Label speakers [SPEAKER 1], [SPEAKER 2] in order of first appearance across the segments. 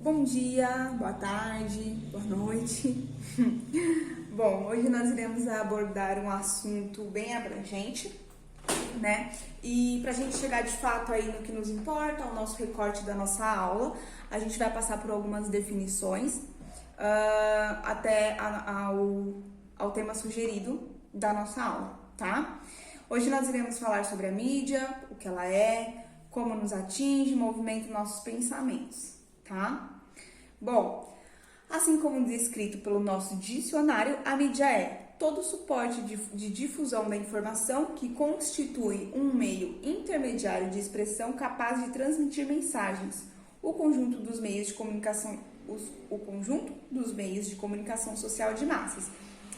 [SPEAKER 1] Bom dia, boa tarde, boa noite. Bom, hoje nós iremos abordar um assunto bem abrangente, né? E pra gente chegar de fato aí no que nos importa, ao nosso recorte da nossa aula, a gente vai passar por algumas definições ao tema sugerido da nossa aula, tá? Hoje nós iremos falar sobre a mídia, o que ela é, como nos atinge, movimenta nossos pensamentos, tá? Bom, assim como descrito pelo nosso dicionário, a mídia é todo suporte de difusão da informação que constitui um meio intermediário de expressão capaz de transmitir mensagens. O conjunto dos meios de comunicação, social de massas.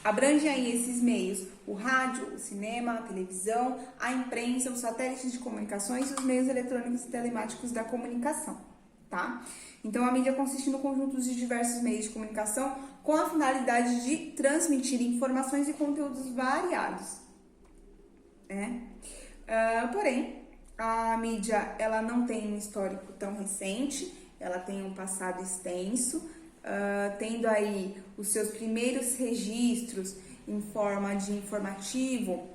[SPEAKER 1] Abrange aí esses meios: o rádio, o cinema, a televisão, a imprensa, os satélites de comunicações e os meios eletrônicos e telemáticos da comunicação, tá? Então, a mídia consiste no conjunto de diversos meios de comunicação com a finalidade de transmitir informações e conteúdos variados, né? Porém, a mídia, ela não tem um histórico tão recente, ela tem um passado extenso, tendo aí os seus primeiros registros em forma de informativo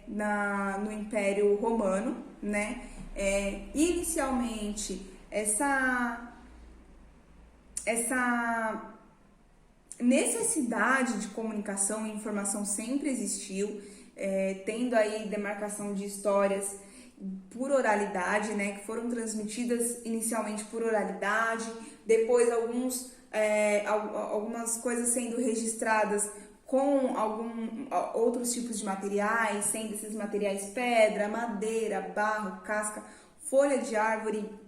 [SPEAKER 1] no Império Romano, né? Inicialmente, essa necessidade de comunicação e informação sempre existiu, tendo aí demarcação de histórias por oralidade, né, que foram transmitidas inicialmente por oralidade, depois algumas coisas sendo registradas com outros tipos de materiais, sendo esses materiais pedra, madeira, barro, casca, folha de árvore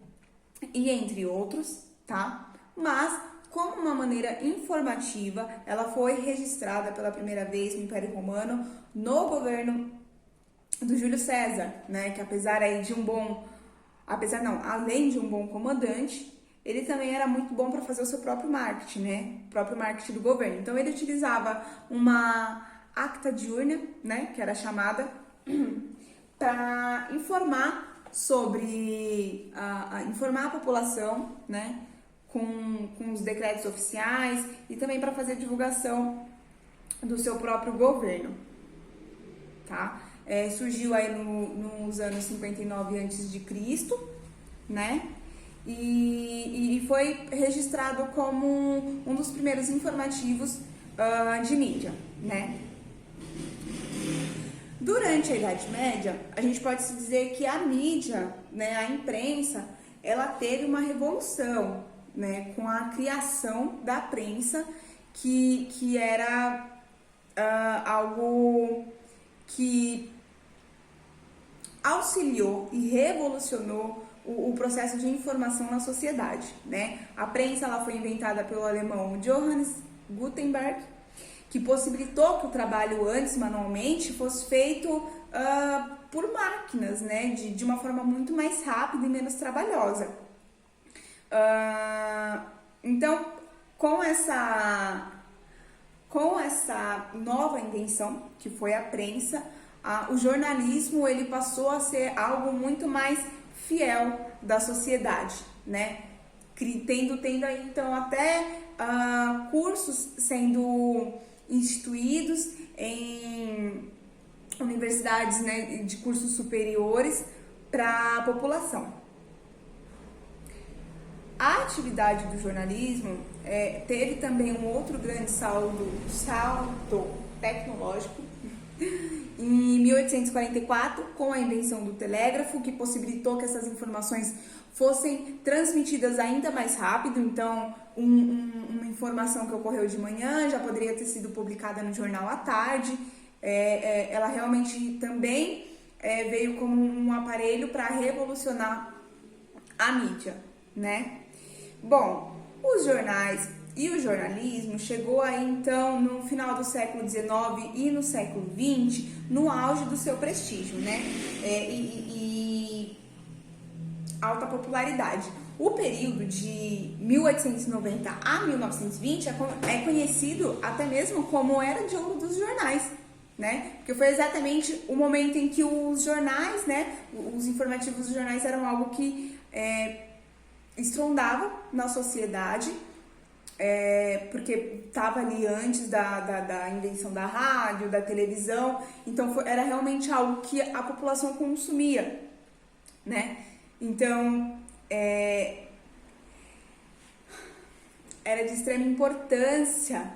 [SPEAKER 1] e entre outros, tá? Mas, como uma maneira informativa, ela foi registrada pela primeira vez no Império Romano, no governo do Júlio César, né? Que além de um bom comandante, ele também era muito bom para fazer o seu próprio marketing, né? O próprio marketing do governo. Então, ele utilizava uma acta diurna, né? Que era chamada, para informar informar a população, né, com os decretos oficiais e também para fazer divulgação do seu próprio governo, tá? Surgiu aí nos anos 59 a.C., né, e foi registrado como um dos primeiros informativos de mídia, né. Durante a Idade Média, a gente pode se dizer que a mídia, né, a imprensa, ela teve uma revolução, né, com a criação da prensa, que era algo que auxiliou e revolucionou o processo de informação na sociedade, né? A prensa, ela foi inventada pelo alemão Johannes Gutenberg, que possibilitou que o trabalho antes manualmente fosse feito por máquinas, né, de uma forma muito mais rápida e menos trabalhosa. Então, com essa nova invenção, que foi a prensa, o jornalismo ele passou a ser algo muito mais fiel da sociedade, né? Tendo aí, então, até cursos sendo instituídos em universidades, né, de cursos superiores para a população. A atividade do jornalismo teve também um outro grande salto tecnológico em 1844, com a invenção do telégrafo, que possibilitou que essas informações fossem transmitidas ainda mais rápido. Então, uma informação que ocorreu de manhã já poderia ter sido publicada no jornal à tarde. Ela realmente também veio como um aparelho para revolucionar a mídia, né? Bom, os jornais e o jornalismo chegou aí, então, no final do século XIX e no século XX, no auge do seu prestígio, né? E alta popularidade. O período de 1890 a 1920 é conhecido até mesmo como Era de Ouro dos Jornais, né? Porque foi exatamente o momento em que os jornais, né, os informativos dos jornais eram algo que estrondava na sociedade, porque estava ali antes da invenção da rádio, da televisão, então era realmente algo que a população consumia, né? Então, era de extrema importância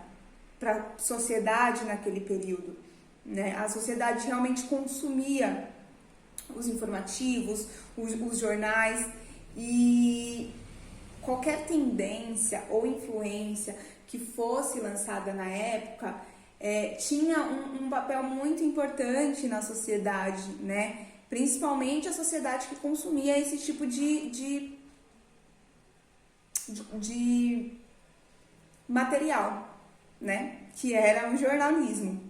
[SPEAKER 1] para a sociedade naquele período, né? A sociedade realmente consumia os informativos, os jornais, e qualquer tendência ou influência que fosse lançada na época tinha um papel muito importante na sociedade, né? Principalmente a sociedade que consumia esse tipo de material, né? Que era o jornalismo.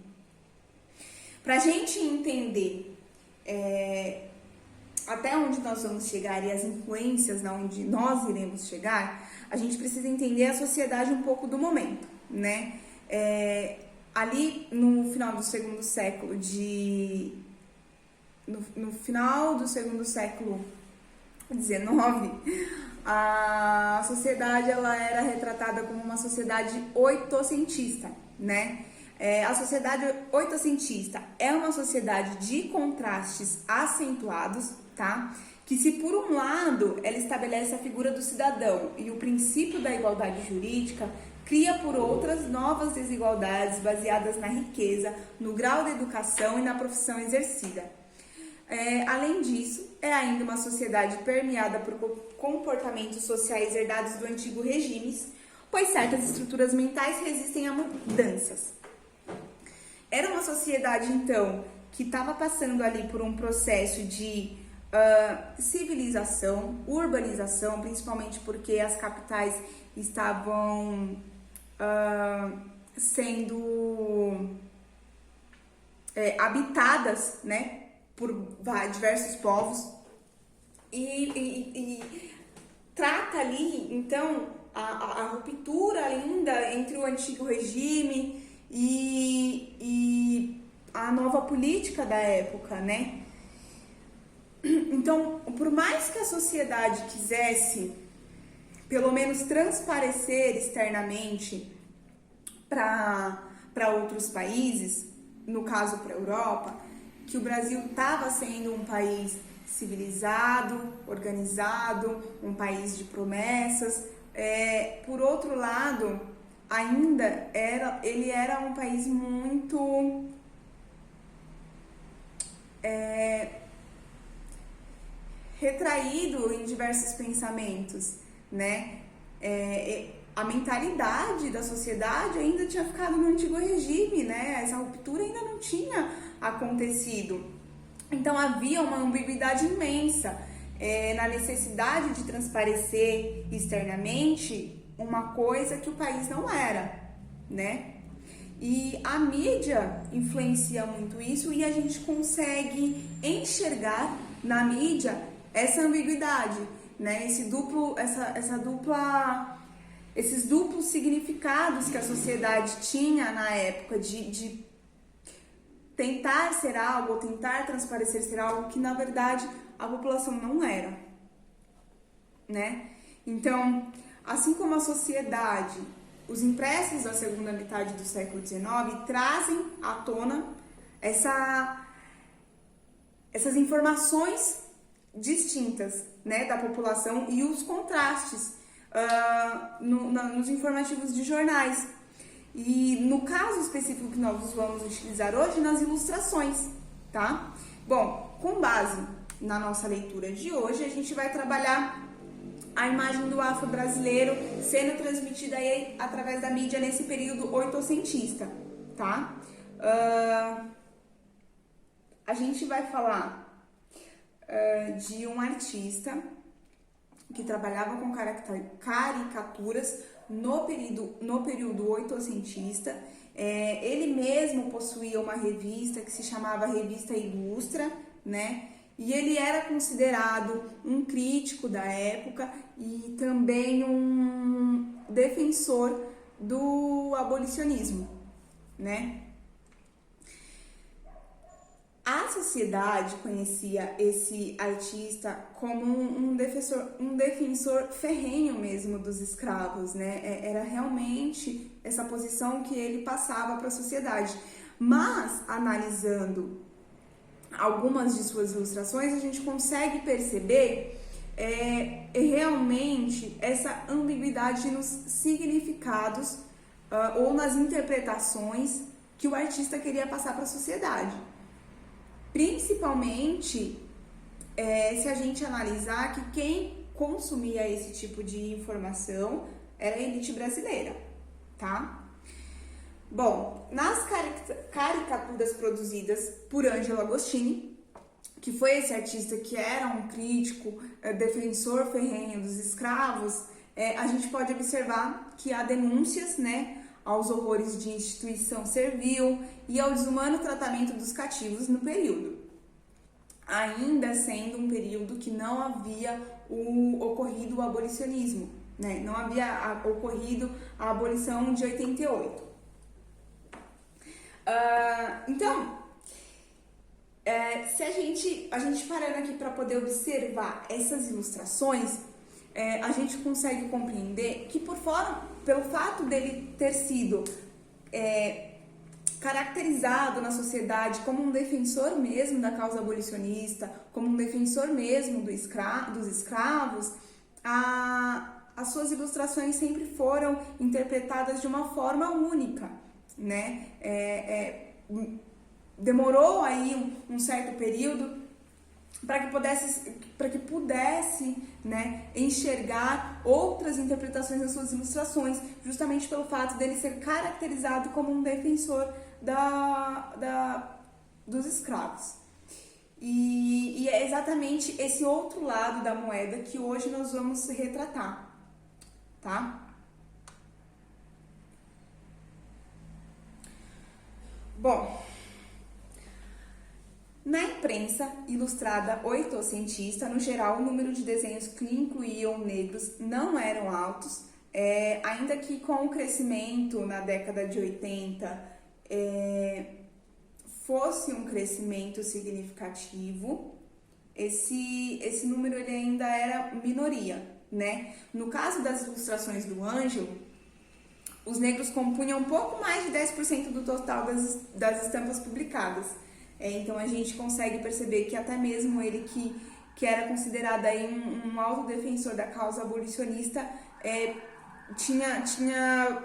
[SPEAKER 1] Para a gente entender até onde nós vamos chegar e as influências onde nós iremos chegar, a gente precisa entender a sociedade um pouco do momento, né? Ali no final do segundo século no final do segundo século XIX, a sociedade ela era retratada como uma sociedade oitocentista, né? A sociedade oitocentista é uma sociedade de contrastes acentuados, tá? Que se por um lado ela estabelece a figura do cidadão e o princípio da igualdade jurídica, cria por outras novas desigualdades baseadas na riqueza, no grau de educação e na profissão exercida. Além disso, é ainda uma sociedade permeada por comportamentos sociais herdados do antigo regime, pois certas estruturas mentais resistem a mudanças. Era uma sociedade, então, que estava passando ali por um processo de civilização, urbanização, principalmente porque as capitais estavam sendo habitadas, né, por diversos povos e trata ali, então, a ruptura ainda entre o antigo regime e a nova política da época, né? Então, por mais que a sociedade quisesse, pelo menos, transparecer externamente para outros países, no caso para a Europa, que o Brasil estava sendo um país civilizado, organizado, um país de promessas. Por outro lado, ainda ele era um país muito retraído em diversos pensamentos, né? A mentalidade da sociedade ainda tinha ficado no antigo regime, né? Essa ruptura ainda não tinha acontecido. Então havia uma ambiguidade imensa na necessidade de transparecer externamente uma coisa que o país não era, né? E a mídia influencia muito isso e a gente consegue enxergar na mídia essa ambiguidade, né? Esses duplos significados que a sociedade tinha na época de tentar ser algo, ou tentar transparecer ser algo que na verdade a população não era, né? Então, assim como a sociedade, os impressos da segunda metade do século XIX trazem à tona essas informações distintas, né, da população e os contrastes nos informativos de jornais. E no caso específico que nós vamos utilizar hoje, nas ilustrações, tá? Bom, com base na nossa leitura de hoje, a gente vai trabalhar a imagem do afro-brasileiro sendo transmitida aí através da mídia nesse período oitocentista, tá? A gente vai falar de um artista que trabalhava com caricaturas no período oitocentista. Ele mesmo possuía uma revista que se chamava Revista Ilustra, né? E ele era considerado um crítico da época e também um defensor do abolicionismo, né? A sociedade conhecia esse artista como um defensor ferrenho mesmo dos escravos, né? Era realmente essa posição que ele passava para a sociedade. Mas, analisando algumas de suas ilustrações, a gente consegue perceber realmente essa ambiguidade nos significados ou nas interpretações que o artista queria passar para a sociedade. Principalmente se a gente analisar que quem consumia esse tipo de informação era a elite brasileira, tá? Bom, nas caricaturas produzidas por Angelo Agostini, que foi esse artista que era um crítico, defensor ferrenho dos escravos, a gente pode observar que há denúncias, né, aos horrores de instituição servil e ao desumano tratamento dos cativos no período, ainda sendo um período que não havia ocorrido o abolicionismo, né? Não havia ocorrido a abolição de 88. Então, se a gente parando aqui para poder observar essas ilustrações, a gente consegue compreender que pelo fato dele ter sido caracterizado na sociedade como um defensor mesmo da causa abolicionista, como um defensor mesmo dos escravos, as suas ilustrações sempre foram interpretadas de uma forma única, né? Demorou aí um certo período para que pudesse, né, enxergar outras interpretações das suas ilustrações, justamente pelo fato dele ser caracterizado como um defensor dos escravos. E é exatamente esse outro lado da moeda que hoje nós vamos retratar, tá? Bom, na imprensa ilustrada oitocentista, no geral, o número de desenhos que incluíam negros não eram altos, ainda que com o crescimento na década de 80 fosse um crescimento significativo, esse número ele ainda era minoria, né? No caso das ilustrações do Ângelo, os negros compunham um pouco mais de 10% do total das estampas publicadas. Então a gente consegue perceber que até mesmo ele que era considerado aí um autodefensor da causa abolicionista, tinha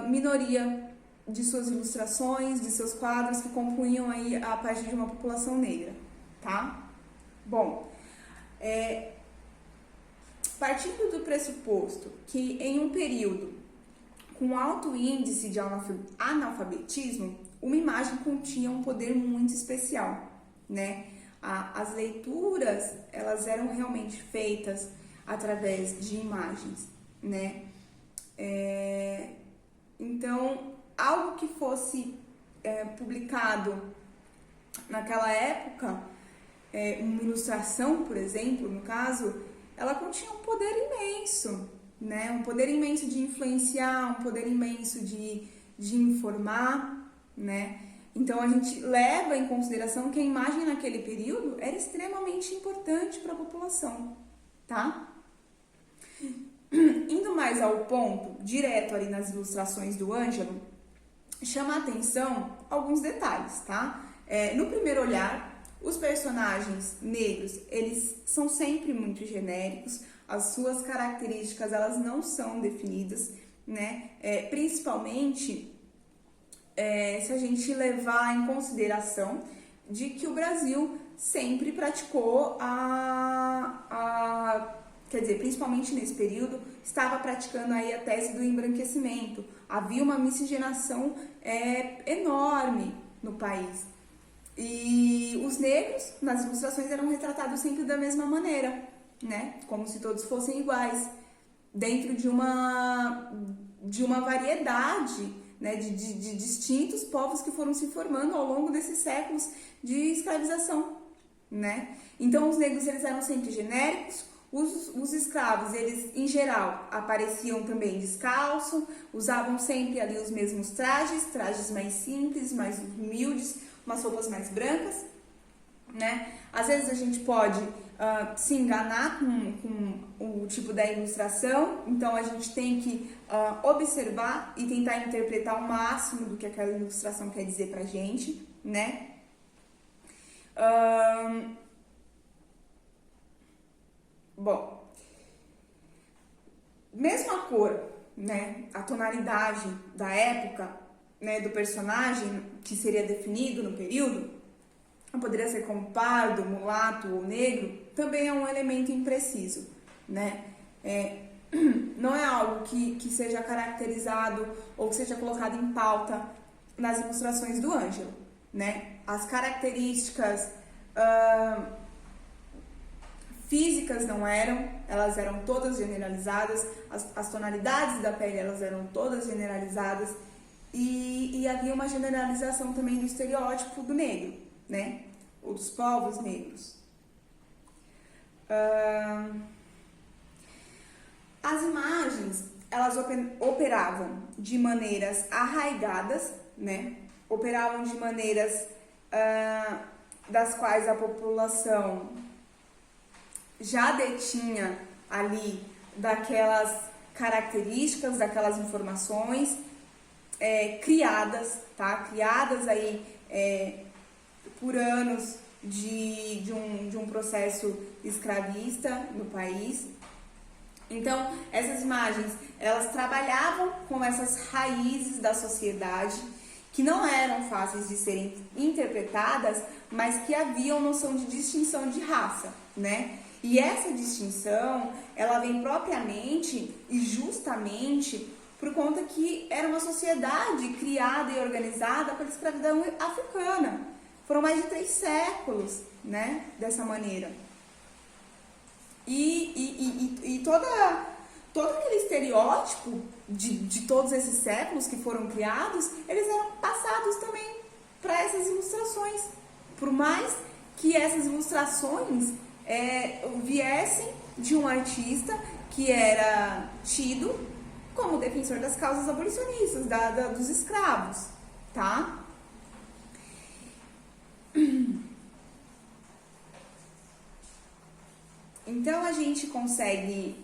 [SPEAKER 1] minoria de suas ilustrações, de seus quadros que compunham aí a parte de uma população negra, tá? Bom, partindo do pressuposto que em um período com alto índice de analfabetismo, uma imagem continha um poder muito especial, né? As leituras, elas eram realmente feitas através de imagens, né? Então, algo que fosse publicado naquela época, uma ilustração, por exemplo, no caso, ela continha um poder imenso, né? Um poder imenso de influenciar, um poder imenso de informar, né? Então a gente leva em consideração que a imagem naquele período era extremamente importante para a população, tá? Indo mais ao ponto, direto ali nas ilustrações do Ângelo, chama a atenção alguns detalhes, tá? No primeiro olhar, os personagens negros, eles são sempre muito genéricos, as suas características, elas não são definidas, né? Principalmente se a gente levar em consideração de que o Brasil sempre praticou quer dizer, principalmente nesse período, estava praticando aí a tese do embranquecimento. Havia uma miscigenação enorme no país. E os negros, nas ilustrações, eram retratados sempre da mesma maneira, né? Como se todos fossem iguais, dentro de uma variedade, né, de distintos povos que foram se formando ao longo desses séculos de escravização, né? Então, os negros, eles eram sempre genéricos. Os escravos, eles, em geral, apareciam também descalços, usavam sempre ali os mesmos trajes mais simples, mais humildes, umas roupas mais brancas, né? Às vezes a gente pode se enganar com o tipo da ilustração, então a gente tem que observar e tentar interpretar o máximo do que aquela ilustração quer dizer pra gente, né? Bom, mesmo a cor, né, a tonalidade da época, né, do personagem que seria definido no período, poderia ser como pardo, mulato ou negro, também é um elemento impreciso, né? Não é algo que seja caracterizado ou que seja colocado em pauta nas ilustrações do Ângelo, né? As características físicas não eram, elas eram todas generalizadas, as tonalidades da pele elas eram todas generalizadas e havia uma generalização também do estereótipo do negro, né? Ou dos povos negros. As imagens, elas operavam de maneiras arraigadas, né? Operavam de maneiras das quais a população já detinha ali daquelas características, daquelas informações criadas, tá? Criadas aí por anos de um processo escravista no país. Então, essas imagens, elas trabalhavam com essas raízes da sociedade que não eram fáceis de serem interpretadas, mas que haviam noção de distinção de raça, né? E essa distinção, ela vem propriamente e justamente por conta que era uma sociedade criada e organizada pela escravidão africana. Foram mais de 3 séculos, né, dessa maneira. E todo aquele estereótipo de todos esses séculos que foram criados, eles eram passados também para essas ilustrações. Por mais que essas ilustrações viessem de um artista que era tido como defensor das causas abolicionistas, dos escravos, tá? Então a gente consegue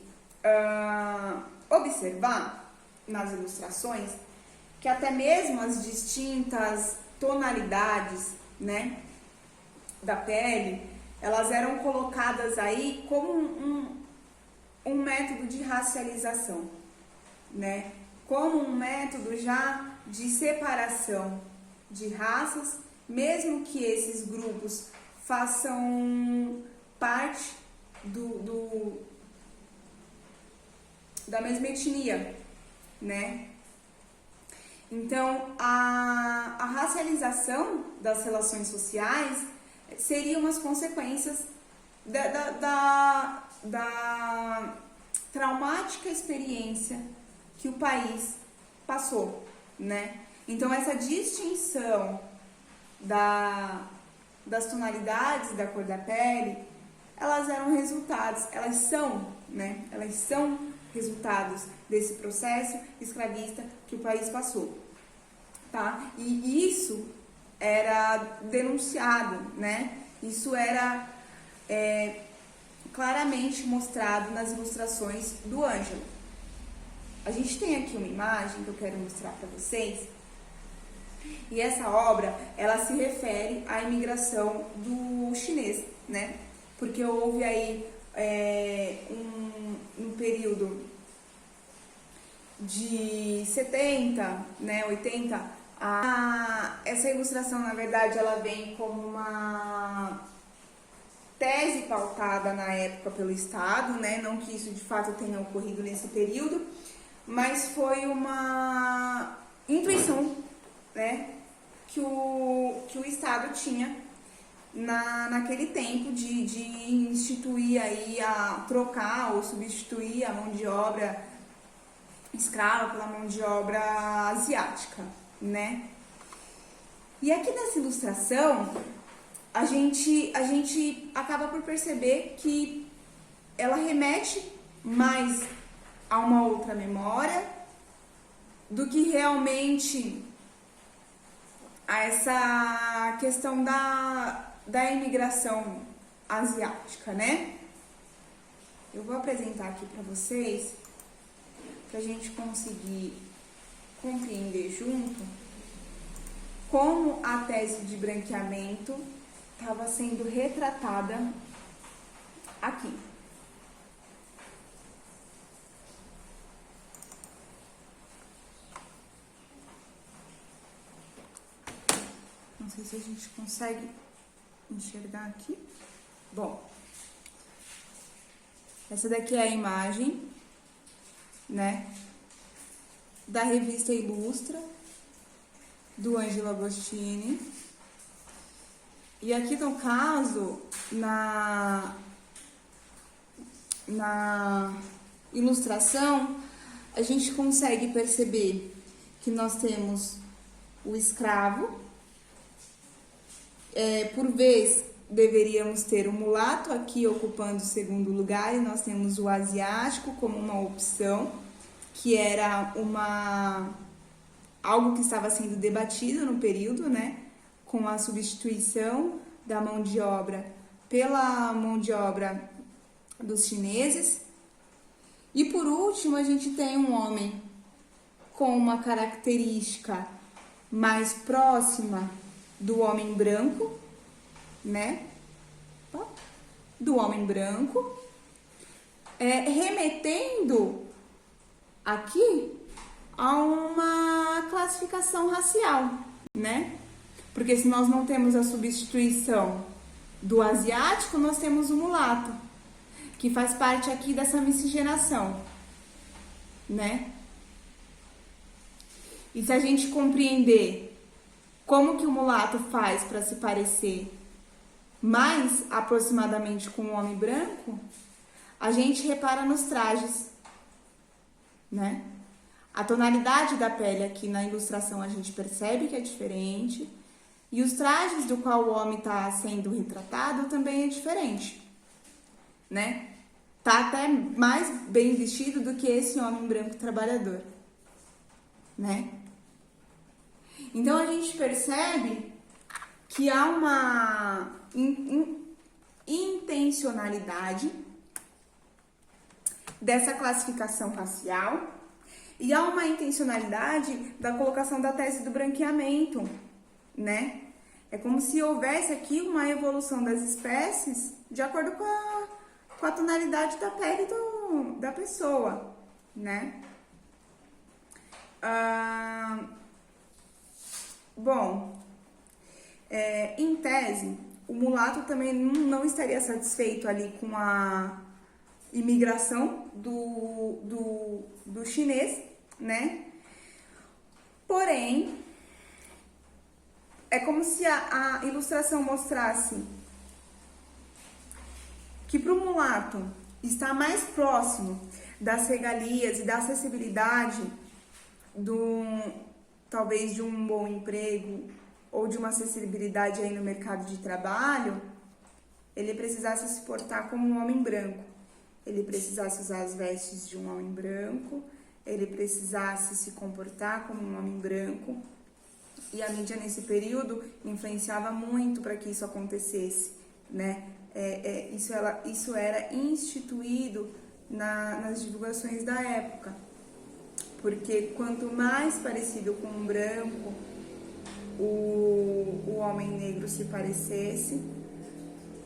[SPEAKER 1] observar nas ilustrações que até mesmo as distintas tonalidades, né, da pele, elas eram colocadas aí como um método de racialização, né, como um método já de separação de raças, mesmo que esses grupos façam parte da mesma etnia, né? Então, a racialização das relações sociais seria umas consequências da traumática experiência que o país passou, né? Então, essa distinção das tonalidades da cor da pele, elas eram resultados, elas são resultados desse processo escravista que o país passou, tá? E isso era denunciado, né? Isso era claramente mostrado nas ilustrações do Ângelo. A gente tem aqui uma imagem que eu quero mostrar para vocês. E essa obra, ela se refere à imigração do chinês, né? Porque houve aí um período de 70, né, 80, essa ilustração, na verdade, ela vem como uma tese pautada na época pelo Estado, né? Não que isso de fato tenha ocorrido nesse período, mas foi uma intuição, né, que o Estado tinha naquele tempo de instituir aí, trocar ou substituir a mão de obra escrava pela mão de obra asiática, né? E aqui nessa ilustração, a gente acaba por perceber que ela remete mais a uma outra memória do que realmente essa questão da imigração asiática, né? Eu vou apresentar aqui para vocês, para a gente conseguir compreender junto como a tese de branqueamento estava sendo retratada aqui. Não sei se a gente consegue enxergar aqui. Bom, essa daqui é a imagem, né, da revista Ilustra, do Ângelo Agostini. E aqui no caso, na ilustração, a gente consegue perceber que nós temos o escravo, por vez deveríamos ter o mulato aqui ocupando o segundo lugar, e nós temos o asiático como uma opção, que era algo que estava sendo debatido no período, né, com a substituição da mão de obra pela mão de obra dos chineses. E por último, a gente tem um homem com uma característica mais próxima do homem branco, né? Do homem branco, remetendo aqui a uma classificação racial, né? Porque se nós não temos a substituição do asiático, nós temos o mulato, que faz parte aqui dessa miscigenação, né? E se a gente compreender como que o mulato faz para se parecer mais aproximadamente com o homem branco, a gente repara nos trajes, né? A tonalidade da pele aqui na ilustração a gente percebe que é diferente, e os trajes do qual o homem está sendo retratado também é diferente, né? Tá até mais bem vestido do que esse homem branco trabalhador, né? Então a gente percebe que há uma intencionalidade dessa classificação racial e há uma intencionalidade da colocação da tese do branqueamento, né? É como se houvesse aqui uma evolução das espécies de acordo com a tonalidade da pele da pessoa, né? Bom, em tese, o mulato também não estaria satisfeito ali com a imigração do chinês, né? Porém, é como se a ilustração mostrasse que para o mulato estar mais próximo das regalias e da acessibilidade talvez de um bom emprego ou de uma acessibilidade aí no mercado de trabalho, ele precisasse se portar como um homem branco, ele precisasse usar as vestes de um homem branco, ele precisasse se comportar como um homem branco, e a mídia nesse período influenciava muito para que isso acontecesse, né? Isso era instituído nas divulgações da época, porque quanto mais parecido com um branco o homem negro se parecesse,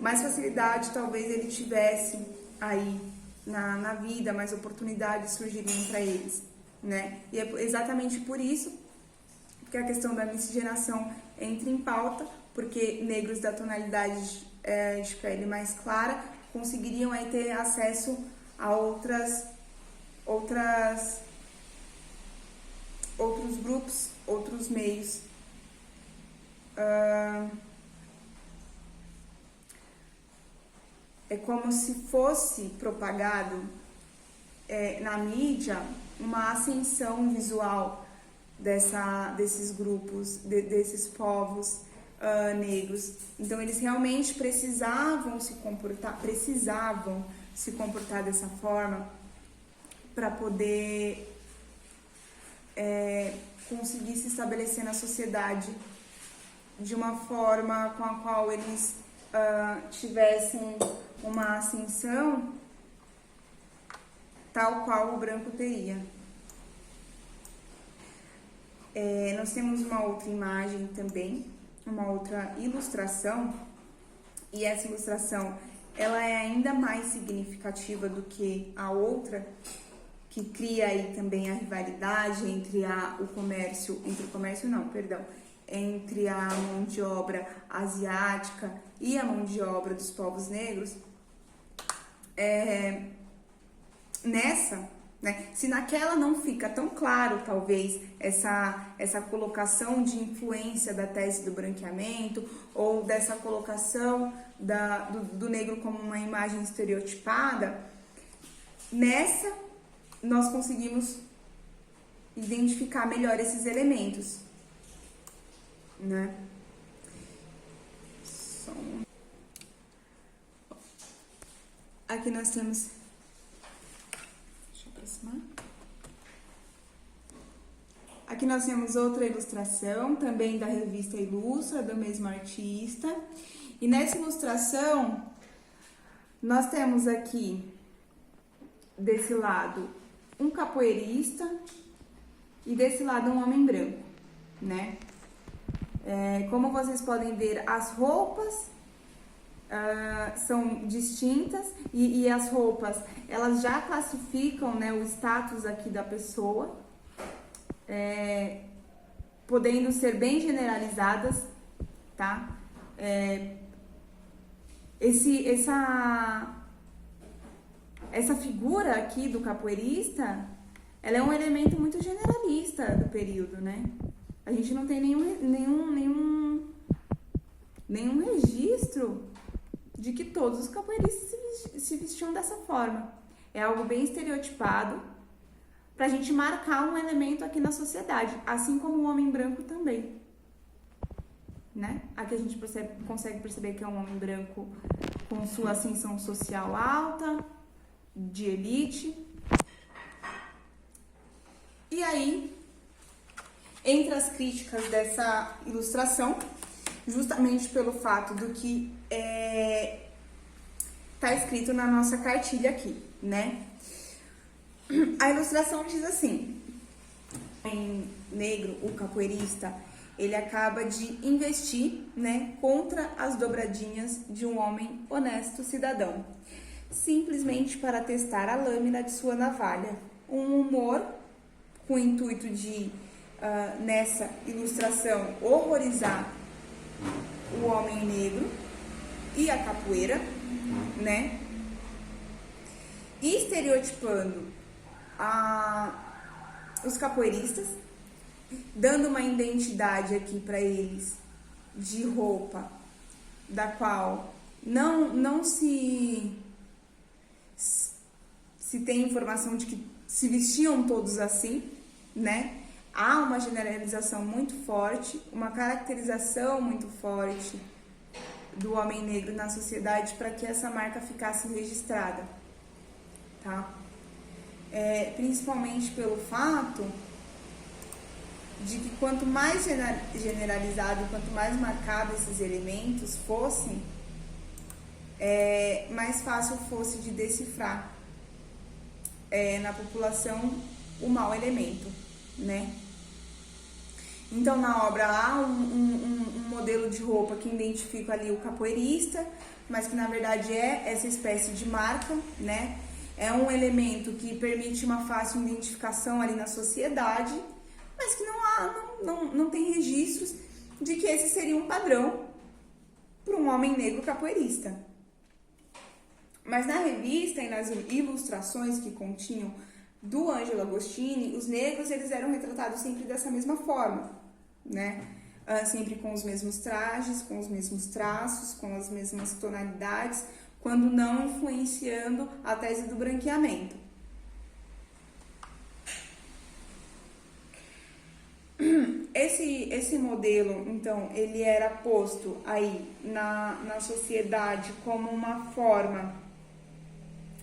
[SPEAKER 1] mais facilidade talvez ele tivesse aí na vida, mais oportunidades surgiriam para eles, né? E é exatamente por isso que a questão da miscigenação entra em pauta, porque negros da tonalidade de pele mais clara conseguiriam aí ter acesso a outros grupos, outros meios. É como se fosse propagado na mídia uma ascensão visual desses grupos, desses povos negros. Então eles realmente precisavam se comportar dessa forma para poder conseguir se estabelecer na sociedade de uma forma com a qual eles tivessem uma ascensão tal qual o branco teria. Nós temos uma outra imagem também, uma outra ilustração, e essa ilustração ela é ainda mais significativa do que a outra, que cria aí também a rivalidade entre entre a mão de obra asiática e a mão de obra dos povos negros. Se naquela não fica tão claro, talvez, essa colocação de influência da tese do branqueamento, ou dessa colocação do negro como uma imagem estereotipada, nessa nós conseguimos identificar melhor esses elementos, né? Aqui nós temos... Deixa eu aproximar. Aqui nós temos outra ilustração, também da revista Ilustra, do mesmo artista. E nessa ilustração, nós temos aqui, desse lado, um capoeirista e desse lado um homem branco, né? Como vocês podem ver, as roupas são distintas e as roupas, elas já classificam, né, o status aqui da pessoa, podendo ser bem generalizadas, tá? Essa figura aqui do capoeirista, ela é um elemento muito generalista do período, né? A gente não tem nenhum registro de que todos os capoeiristas se vestiam dessa forma. É algo bem estereotipado pra gente marcar um elemento aqui na sociedade, assim como o homem branco também, né? Aqui a gente consegue perceber que é um homem branco com sua ascensão social alta, de elite. E aí, entre as críticas dessa ilustração, justamente pelo fato do que tá escrito na nossa cartilha aqui, né? A ilustração diz assim: o homem negro, o capoeirista, ele acaba de investir, né, contra as dobradinhas de um homem honesto cidadão, simplesmente para testar a lâmina de sua navalha. Um humor com o intuito de, nessa ilustração, horrorizar o homem negro e a capoeira, né? E estereotipando os capoeiristas, dando uma identidade aqui para eles de roupa da qual não se tem informação de que se vestiam todos assim, né? Há uma generalização muito forte, uma caracterização muito forte do homem negro na sociedade para que essa marca ficasse registrada, tá? Principalmente pelo fato de que quanto mais generalizado, quanto mais marcado esses elementos fossem, mais fácil fosse de decifrar na população o mau elemento, né? Então, na obra há um modelo de roupa que identifica ali o capoeirista, mas que na verdade é essa espécie de marca, né? É um elemento que permite uma fácil identificação ali na sociedade, mas que não tem registros de que esse seria um padrão para um homem negro capoeirista. Mas na revista e nas ilustrações que continham do Ângelo Agostini, os negros eles eram retratados sempre dessa mesma forma, né? Sempre com os mesmos trajes, com os mesmos traços, com as mesmas tonalidades, quando não influenciando a tese do branqueamento. Esse modelo, então, ele era posto aí na sociedade como uma forma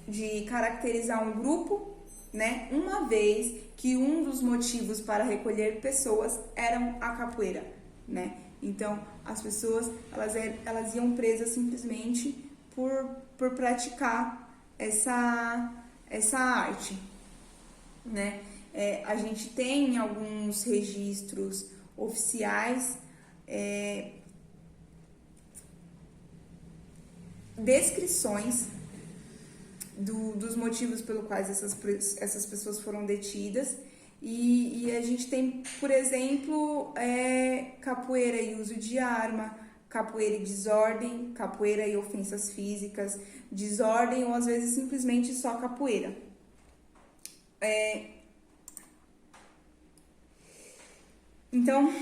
[SPEAKER 1] de caracterizar um grupo, né? Uma vez que um dos motivos para recolher pessoas eram a capoeira, né? Então, as pessoas, elas iam presas simplesmente por praticar essa arte, né? A gente tem alguns registros oficiais, descrições dos motivos pelos quais essas pessoas foram detidas, e a gente tem, por exemplo, capoeira e uso de arma, capoeira e desordem, capoeira e ofensas físicas, desordem ou às vezes simplesmente só capoeira. Então,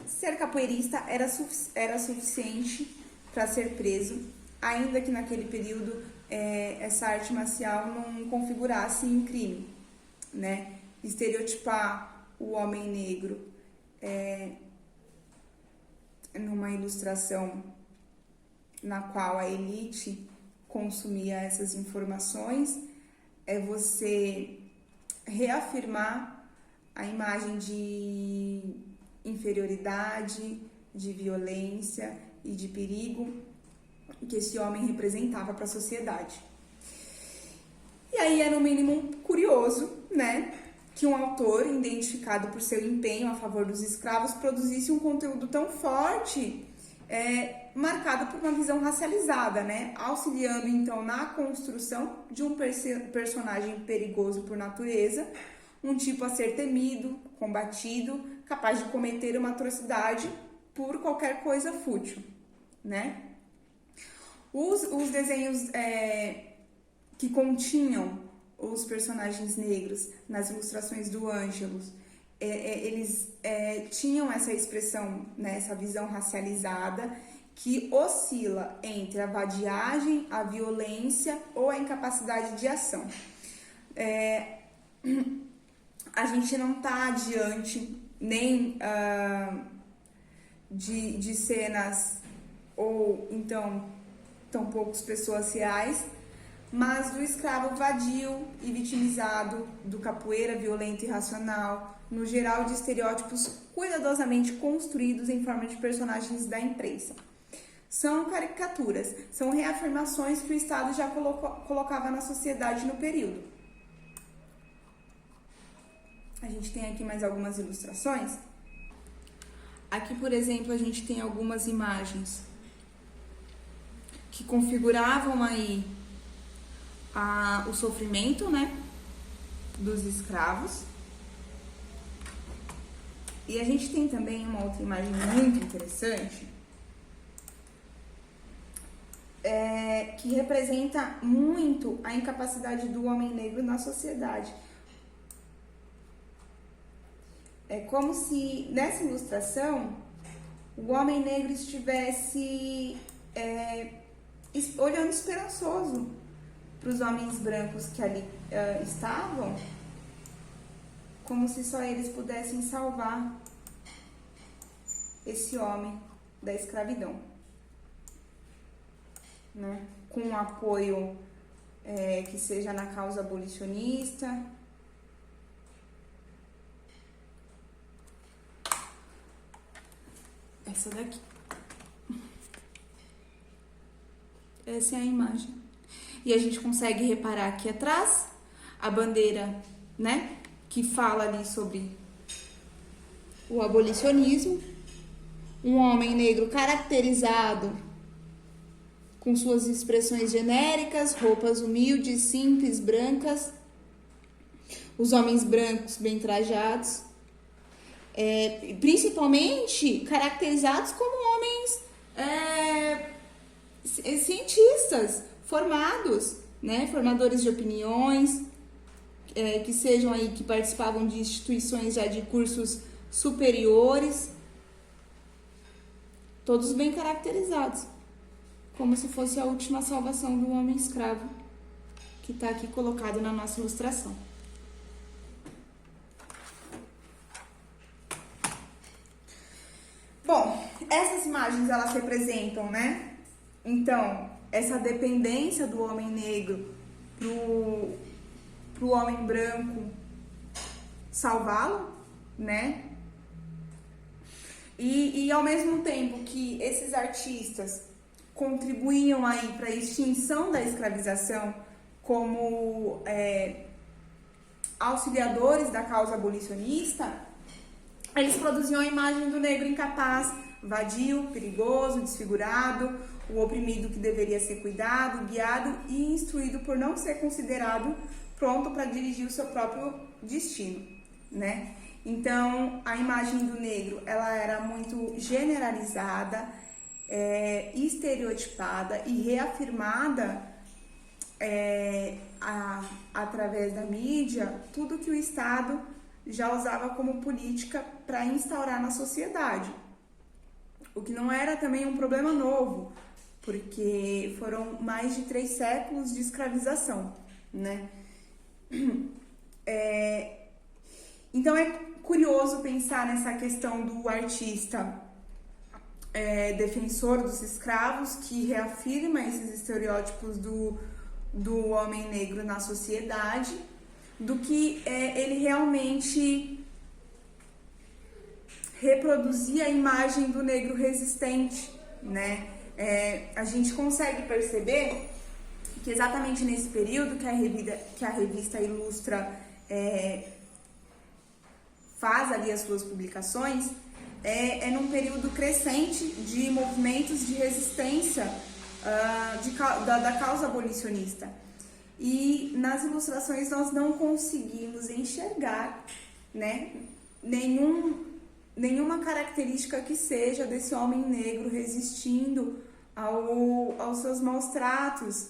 [SPEAKER 1] ser capoeirista era suficiente para ser preso, ainda que naquele período essa arte marcial não configurasse um crime, né? Estereotipar o homem negro numa ilustração na qual a elite consumia essas informações é você reafirmar a imagem de inferioridade, de violência e de perigo que esse homem representava para a sociedade. E aí é no mínimo curioso, né, que um autor identificado por seu empenho a favor dos escravos produzisse um conteúdo tão forte, marcado por uma visão racializada, né, auxiliando então na construção de um personagem perigoso por natureza, um tipo a ser temido, combatido, capaz de cometer uma atrocidade por qualquer coisa fútil, né? Os desenhos que continham os personagens negros nas ilustrações do Ângelus, eles tinham essa expressão, né, essa visão racializada que oscila entre a vadiagem, a violência ou a incapacidade de ação. A gente não está diante nem de cenas ou então tão poucas pessoas reais, mas do escravo vadio e vitimizado, do capoeira violento e irracional, no geral de estereótipos cuidadosamente construídos em forma de personagens da imprensa. São caricaturas, são reafirmações que o Estado já colocava na sociedade no período. A gente tem aqui mais algumas ilustrações. Aqui, por exemplo, a gente tem algumas imagens que configuravam aí o sofrimento, né, dos escravos. E a gente tem também uma outra imagem muito interessante, que representa muito a incapacidade do homem negro na sociedade. É como se, nessa ilustração, o homem negro estivesse olhando esperançoso para os homens brancos que ali estavam, como se só eles pudessem salvar esse homem da escravidão, né? Com um apoio que seja na causa abolicionista. Essa daqui. Essa é a imagem. E a gente consegue reparar aqui atrás a bandeira, né, que fala ali sobre o abolicionismo. Um homem negro caracterizado com suas expressões genéricas, roupas humildes, simples, brancas. Os homens brancos bem trajados. Principalmente caracterizados como homens cientistas, formados, né, formadores de opiniões, que sejam aí, que participavam de instituições já de cursos superiores, todos bem caracterizados, como se fosse a última salvação do homem escravo, que está aqui colocado na nossa ilustração. Bom, essas imagens, elas representam, né, então, essa dependência do homem negro pro homem branco salvá-lo, né? E ao mesmo tempo que esses artistas contribuíam aí para a extinção da escravização como auxiliadores da causa abolicionista, eles produziam a imagem do negro incapaz, vadio, perigoso, desfigurado, o oprimido que deveria ser cuidado, guiado e instruído por não ser considerado pronto para dirigir o seu próprio destino, né? Então, a imagem do negro, ela era muito generalizada, estereotipada e reafirmada através da mídia, tudo que o Estado já usava como política para instaurar na sociedade. O que não era também um problema novo, porque foram mais de 3 séculos de escravização, né? Então é curioso pensar nessa questão do artista defensor dos escravos, que reafirma esses estereótipos do homem negro na sociedade, do que ele realmente reproduzia a imagem do negro resistente, né? A gente consegue perceber que exatamente nesse período que a revista Ilustra faz ali as suas publicações, num período crescente de movimentos de resistência da causa abolicionista. E nas ilustrações nós não conseguimos enxergar, né, nenhuma característica que seja desse homem negro resistindo aos seus maus tratos,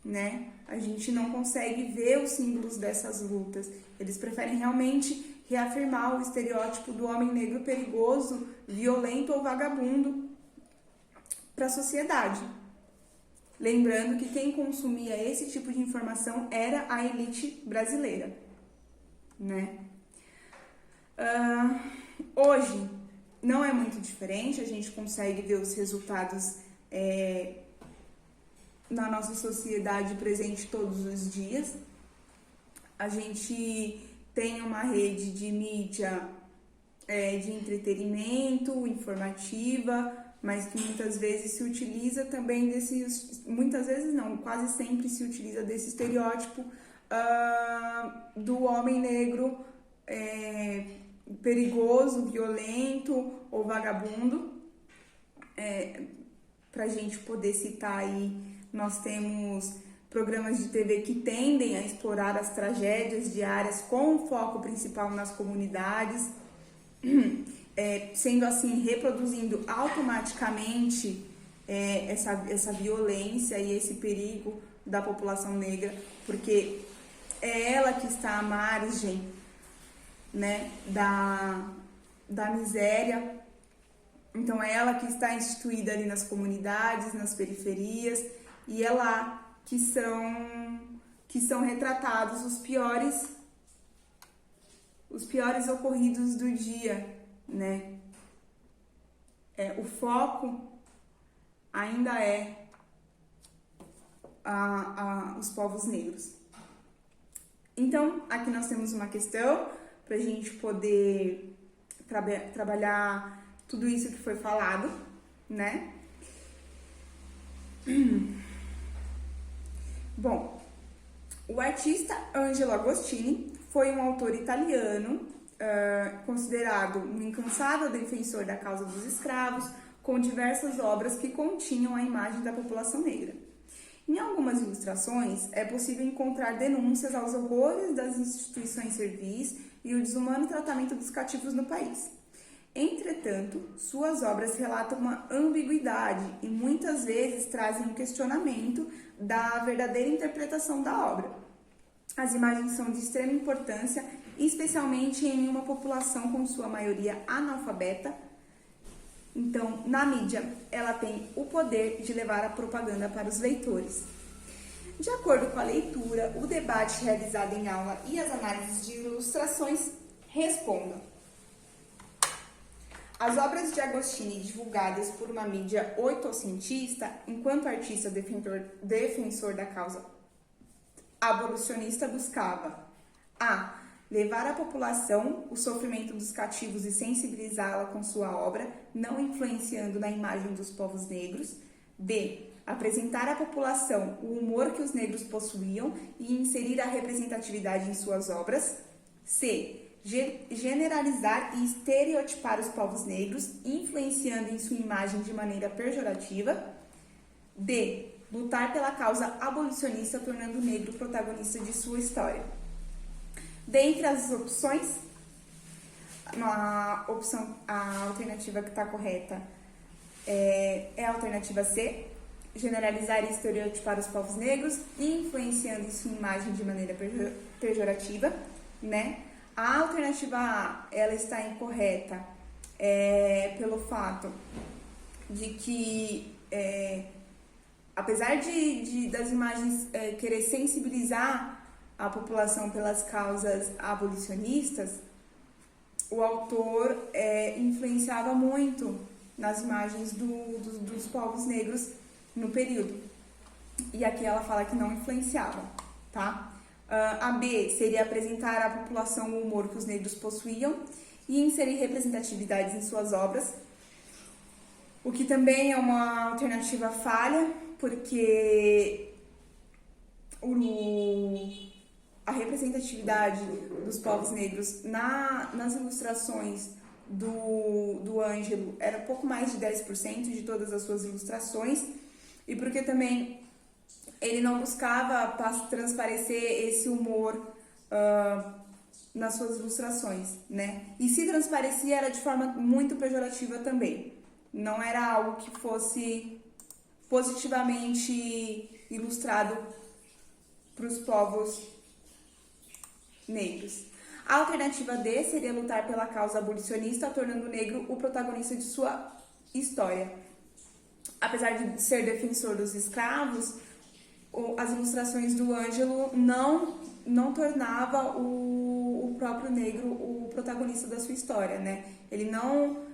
[SPEAKER 1] né? A gente não consegue ver os símbolos dessas lutas. Eles preferem realmente reafirmar o estereótipo do homem negro perigoso, violento ou vagabundo para a sociedade. Lembrando que quem consumia esse tipo de informação era a elite brasileira, né? Hoje não é muito diferente, a gente consegue ver os resultados na nossa sociedade presente todos os dias. A gente tem uma rede de mídia de entretenimento, informativa, mas que muitas vezes se utiliza também muitas vezes não, quase sempre se utiliza desse estereótipo do homem negro perigoso, violento ou vagabundo. Para a gente poder citar aí, nós temos programas de TV que tendem a explorar as tragédias diárias com foco principal nas comunidades, sendo assim, reproduzindo automaticamente essa violência e esse perigo da população negra, porque é ela que está à margem, né, da miséria. Então é ela que está instituída ali nas comunidades, nas periferias, e é lá que são retratados os piores ocorridos do dia, né? O foco ainda é os povos negros. Então, aqui nós temos uma questão para a gente poder trabalhar tudo isso que foi falado, né? Bom, o artista Angelo Agostini foi um autor italiano, considerado um incansável defensor da causa dos escravos, com diversas obras que continham a imagem da população negra. Em algumas ilustrações, é possível encontrar denúncias aos horrores das instituições servis e o desumano tratamento dos cativos no país. Entretanto, suas obras relatam uma ambiguidade e muitas vezes trazem um questionamento da verdadeira interpretação da obra. As imagens são de extrema importância, especialmente em uma população com sua maioria analfabeta. Então, na mídia, ela tem o poder de levar a propaganda para os leitores. De acordo com a leitura, o debate realizado em aula e as análises de ilustrações respondam. As obras de Agostini divulgadas por uma mídia oitocentista, enquanto artista defensor da causa abolicionista, buscava a. levar à população o sofrimento dos cativos e sensibilizá-la com sua obra, não influenciando na imagem dos povos negros. B. Apresentar à população o humor que os negros possuíam e inserir a representatividade em suas obras. C. Generalizar e estereotipar os povos negros, influenciando em sua imagem de maneira pejorativa. D. Lutar pela causa abolicionista, tornando o negro protagonista de sua história. Dentre as opções, a alternativa que está correta é a alternativa C. Generalizar e estereotipar os povos negros, influenciando em sua imagem de maneira pejorativa, né? A alternativa A, ela está incorreta pelo fato de que, apesar das imagens querer sensibilizar a população pelas causas abolicionistas, o autor influenciava muito nas imagens dos povos negros no período. E aqui ela fala que não influenciava, tá? A B seria apresentar à população o humor que os negros possuíam e inserir representatividades em suas obras, o que também é uma alternativa falha, porque a representatividade dos povos negros nas ilustrações do Ângelo era pouco mais de 10% de todas as suas ilustrações, e porque também ele não buscava transparecer esse humor nas suas ilustrações, né? E se transparecia era de forma muito pejorativa também. Não era algo que fosse positivamente ilustrado para os povos negros. A alternativa D seria lutar pela causa abolicionista, tornando o negro o protagonista de sua história. Apesar de ser defensor dos escravos, as ilustrações do Ângelo não tornava o próprio negro o protagonista da sua história, né? Ele não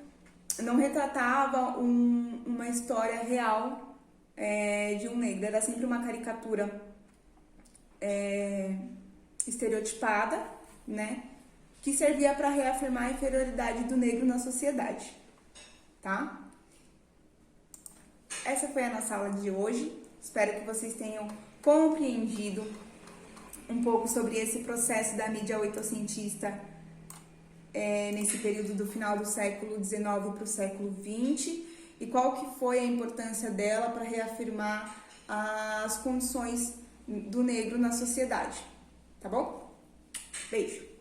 [SPEAKER 1] retratava uma história real de um negro, era sempre uma caricatura estereotipada, né? Que servia para reafirmar a inferioridade do negro na sociedade, tá? Essa foi a nossa aula de hoje. Espero que vocês tenham compreendido um pouco sobre esse processo da mídia oitocentista nesse período do final do século XIX para o século XX e qual que foi a importância dela para reafirmar as condições do negro na sociedade, tá bom? Beijo!